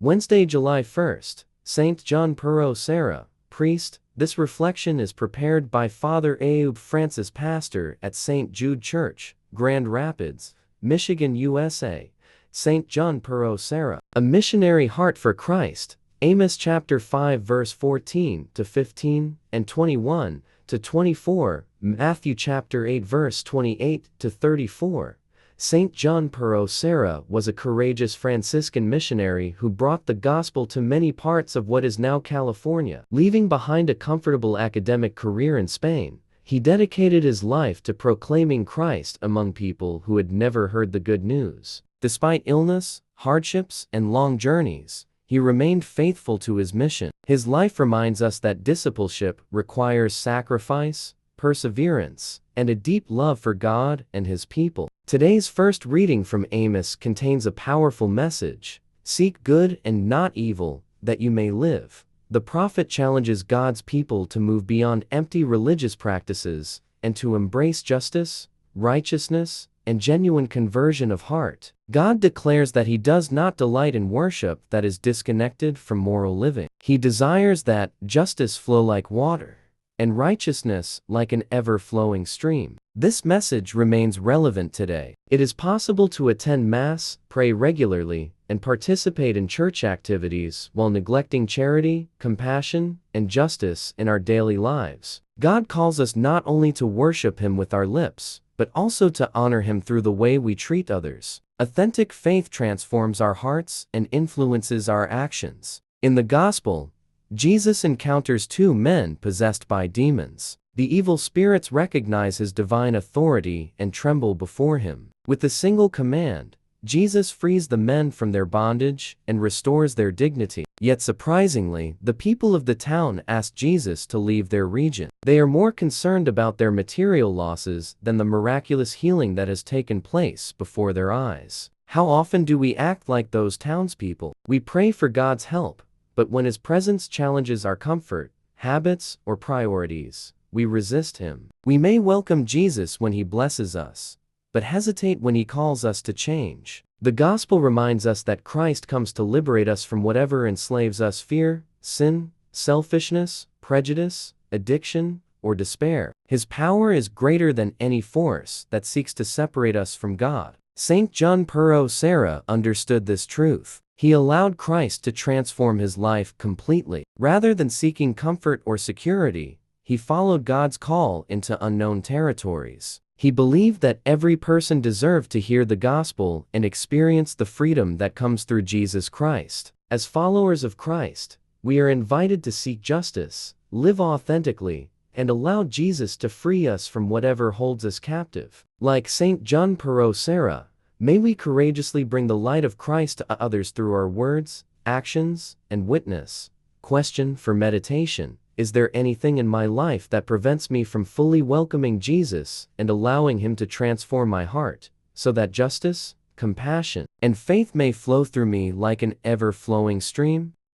Wednesday, July 1st, St. Junípero, Serra, priest. This reflection is prepared by Father Aube Francis, pastor at St. Jude Church, Grand Rapids, Michigan, USA. St. Junípero, Serra, a missionary heart for Christ. Amos chapter 5 verse 14 to 15 and 21 to 24, Matthew chapter 8 verse 28 to 34. St. Junípero, Serra was a courageous Franciscan missionary who brought the gospel to many parts of what is now California. Leaving behind a comfortable academic career in Spain, he dedicated his life to proclaiming Christ among people who had never heard the good news. Despite illness, hardships, and long journeys, he remained faithful to his mission. His life reminds us that discipleship requires sacrifice, perseverance, and a deep love for God and His people. Today's first reading from Amos contains a powerful message: seek good and not evil, that you may live. The prophet challenges God's people to move beyond empty religious practices and to embrace justice, righteousness, and genuine conversion of heart. God declares that He does not delight in worship that is disconnected from moral living. He desires that justice flow like water, and righteousness like an ever-flowing stream. This message remains relevant today. It is possible to attend Mass, pray regularly, and participate in church activities while neglecting charity, compassion, and justice in our daily lives. God calls us not only to worship Him with our lips, but also to honor Him through the way we treat others. Authentic faith transforms our hearts and influences our actions. In the Gospel, Jesus encounters two men possessed by demons. The evil spirits recognize His divine authority and tremble before Him. With a single command, Jesus frees the men from their bondage and restores their dignity. Yet surprisingly, the people of the town ask Jesus to leave their region. They are more concerned about their material losses than the miraculous healing that has taken place before their eyes. How often do we act like those townspeople? We pray for God's help, but when His presence challenges our comfort, habits, or priorities, we resist Him. We may welcome Jesus when He blesses us, but hesitate when He calls us to change. The Gospel reminds us that Christ comes to liberate us from whatever enslaves us: fear, sin, selfishness, prejudice, addiction, or despair. His power is greater than any force that seeks to separate us from God. St. Junípero, Serra understood this truth. He allowed Christ to transform his life completely. Rather than seeking comfort or security, he followed God's call into unknown territories. He believed that every person deserved to hear the gospel and experience the freedom that comes through Jesus Christ. As followers of Christ, we are invited to seek justice, live authentically, and allow Jesus to free us from whatever holds us captive. Like St. Junípero, Serra, may we courageously bring the light of Christ to others through our words, actions, and witness. Question for meditation: is there anything in my life that prevents me from fully welcoming Jesus and allowing Him to transform my heart, so that justice, compassion, and faith may flow through me like an ever-flowing stream?